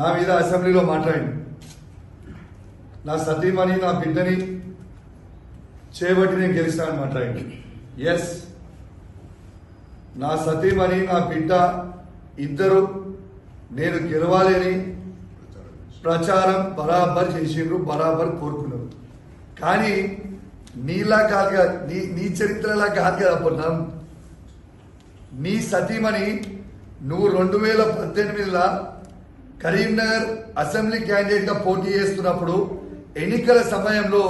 నా మీద అసెంబ్లీలో మాట్లాడింది. నా సతీమణి నా బిడ్డని చేపట్టి నేను గెలిస్తానని మాట్లాడింది. ఎస్, నా సతీమణి నా బిడ్డ ఇద్దరు నేను గెలవాలి అని ప్రచారం బరాబర్ చేసిండ్రు, బరాబర్ కోరుకున్నారు. కానీ నీలా కాదు కదా, నీ చరిత్రలా కాదు కదా. అప్పుడు నీ సతీమణి నువ్వు 2018లో కరీంనగర్ అసెంబ్లీ క్యాండిడేట్ గా పోటీ చేస్తున్నప్పుడు ఎన్నికల సమయంలో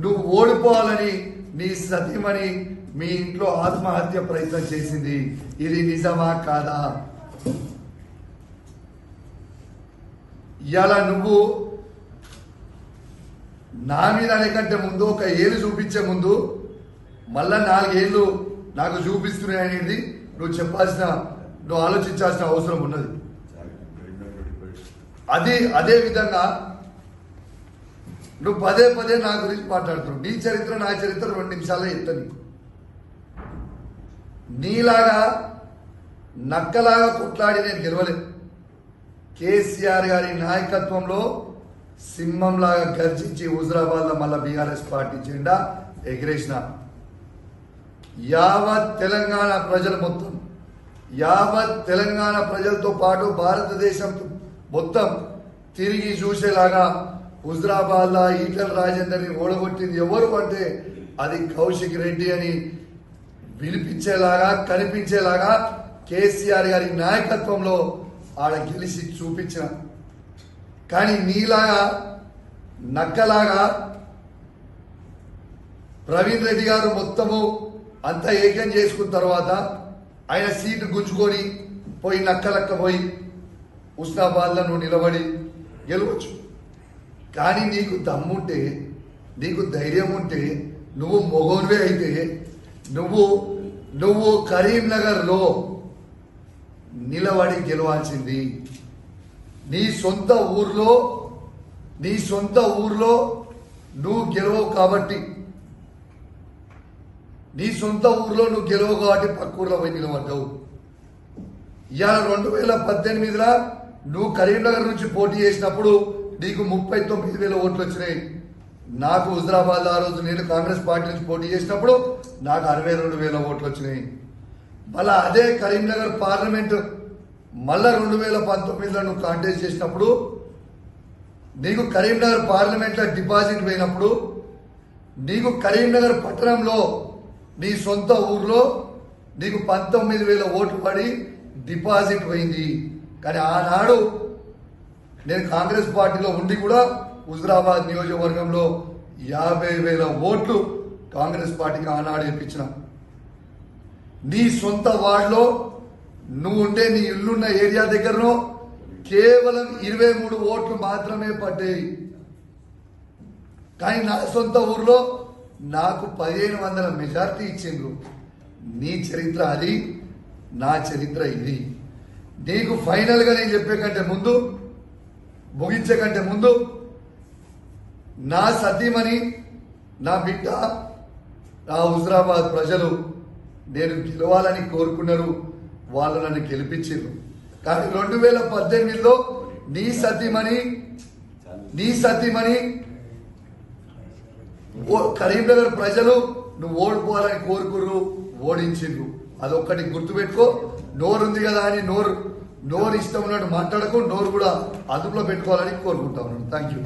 నువ్వు ఓడిపోవాలని నీ సతీమణి మీ ఇంట్లో ఆత్మహత్య ప్రయత్నం చేసింది. ఇది నిజమా కాదా? ఇవాళ నువ్వు నా మీద అనేకంటే ముందు ఒక ఏళ్ళు చూపించే ముందు మళ్ళా 4 ఏళ్ళు నాకు చూపిస్తున్నాయి అనేది నువ్వు ఆలోచించాల్సిన అవసరం ఉన్నది. అదే విధంగా నువ్వు పదే పదే నా గురించి మాట్లాడుతున్నావు. నీ చరిత్ర నా చరిత్ర 2 నిమిషాల్లో చెప్తాను. నీలాగా నక్కలాగా కొట్లాడి నేను గెలవలేదు. కేసీఆర్ గారి నాయకత్వంలో సింహంలాగా గర్జించి హుజరాబాద్ లో మళ్ళా బీఆర్ఎస్ పార్టీ జెండా ఎగిరేసిన యావత్ తెలంగాణ ప్రజలు మొత్తం, యావత్ తెలంగాణ ప్రజలతో పాటు భారతదేశం మొత్తం తిరిగి చూసేలాగా హుజరాబాద్ లో ఈటల రాజేందర్ని ఓడగొట్టింది ఎవరు అంటే అది కౌశిక్ రెడ్డి అని వినిపించేలాగా కనిపించేలాగా కేసీఆర్ గారి నాయకత్వంలో ఆడ గెలిచి చూపించిన. కానీ నీలాగా నక్కలాగా ప్రవీణ్ రెడ్డి గారు మొత్తము అంతా ఏకం చేసుకున్న తర్వాత ఆయన సీటు గుంజుకొని పోయి నక్కలక్క పోయి హుస్నాబాద్ లో నువ్వు నిలబడి గెలవచ్చు. కానీ నీకు దమ్ముంటే, నీకు ధైర్యం ఉంటే, నువ్వు మొగోన్వే అయితే నువ్వు కరీంనగర్ లో నిలబడి గెలవాల్సింది. నీ సొంత ఊర్లో నువ్వు గెలవవు కాబట్టి, పక్క ఊర్లో పోయి నిలబడ్డావు. ఇవాళ 2018లో నువ్వు కరీంనగర్ నుంచి పోటీ చేసినప్పుడు నీకు 39,000 ఓట్లు వచ్చినాయి. నాకు హుజరాబాద్ ఆ రోజు నేను కాంగ్రెస్ పార్టీ నుంచి పోటీ చేసినప్పుడు నాకు 62,000 ఓట్లు వచ్చినాయి. మళ్ళా అదే కరీంనగర్ పార్లమెంట్ మళ్ళా 2019లో నువ్వు కాంటెస్ట్ చేసినప్పుడు నీకు కరీంనగర్ పార్లమెంట్ లో డిపాజిట్ పోయినప్పుడు నీకు కరీంనగర్ పట్టణంలో నీ సొంత ఊర్లో నీకు 19,000 ఓట్లు పడి డిపాజిట్ పోయింది. కానీ ఆనాడు నేను కాంగ్రెస్ పార్టీలో ఉండి కూడా హుజరాబాద్ నియోజకవర్గంలో 50,000 ఓట్లు కాంగ్రెస్ పార్టీకి ఆనాడు ఇప్పించిన. నీ సొంత వార్డులో నువ్వు ఉండే నీ ఇల్లున్న ఏరియా దగ్గరలో కేవలం 23 ఓట్లు మాత్రమే పడ్డాయి. కానీ నా సొంత ఊర్లో నాకు 1,500 మెజార్టీ ఇచ్చిండ్రు. నీ చరిత్ర అది, నా చరిత్ర ఇది. నీకు ఫైనల్ గా నేను చెప్పే కంటే ముందు, ముగించే కంటే ముందు, నా సతీమణి నా బిడ్డ నా హుజరాబాద్ ప్రజలు నేను గెలవాలని కోరుకున్నారు. వాళ్ళు నన్ను గెలిపించారు. కానీ 2018లో నీ సతీమణి కరీంనగర్ ప్రజలు నువ్వు ఓడిపోవాలని కోరుకున్నారు, ఓడించిండ్రు. అదొక్కటి గుర్తుపెట్టుకో. నోరుంది కదా అని నోరు ఇష్టం ఉన్నట్టు మాట్లాడకు. నోరు కూడా అదుపులో పెట్టుకోవాలని కోరుకుంటా ఉన్నాను. Thank you.